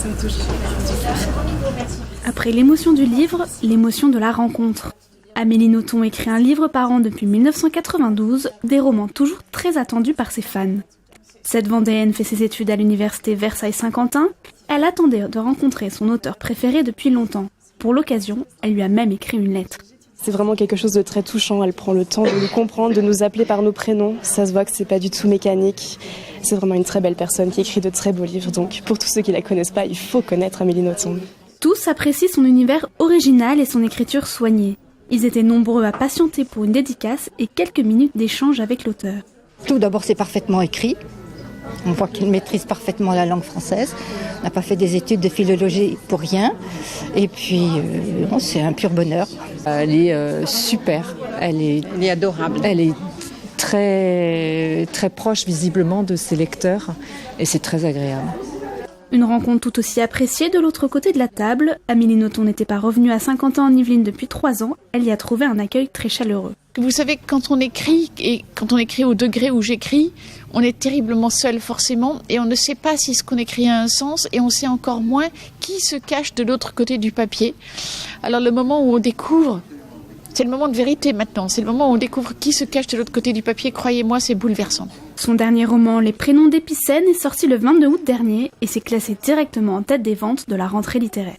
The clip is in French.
Ça me touche. Après l'émotion du livre, l'émotion de la rencontre. Amélie Nothomb écrit un livre par an depuis 1992, des romans toujours très attendus par ses fans. Cette Vendéenne fait ses études à l'université Versailles-Saint-Quentin. Elle attendait de rencontrer son auteur préféré depuis longtemps. Pour l'occasion, elle lui a même écrit une lettre. C'est vraiment quelque chose de très touchant. Elle prend le temps de nous comprendre, de nous appeler par nos prénoms. Ça se voit que c'est pas du tout mécanique. C'est vraiment une très belle personne qui écrit de très beaux livres. Donc pour tous ceux qui la connaissent pas, il faut connaître Amélie Nothomb. Tous apprécient son univers original et son écriture soignée. Ils étaient nombreux à patienter pour une dédicace et quelques minutes d'échange avec l'auteur. Tout d'abord, c'est parfaitement écrit. On voit qu'il maîtrise parfaitement la langue française. On n'a pas fait des études de philologie pour rien. Et puis, c'est un pur bonheur. Elle est super. Elle est adorable. Elle est très, très proche visiblement de ses lecteurs et c'est très agréable. Une rencontre tout aussi appréciée de l'autre côté de la table. Amélie Nothomb n'était pas revenue à Saint-Quentin en Yvelines depuis 3 ans. Elle y a trouvé un accueil très chaleureux. Vous savez, quand on écrit, et quand on écrit au degré où j'écris, on est terriblement seul forcément, et on ne sait pas si ce qu'on écrit a un sens, et on sait encore moins qui se cache de l'autre côté du papier. Alors le moment où on découvre, c'est le moment de vérité maintenant, c'est le moment où on découvre qui se cache de l'autre côté du papier, croyez-moi, c'est bouleversant. Son dernier roman, Les Prénoms d'Épicène, est sorti le 22 août dernier et s'est classé directement en tête des ventes de la rentrée littéraire.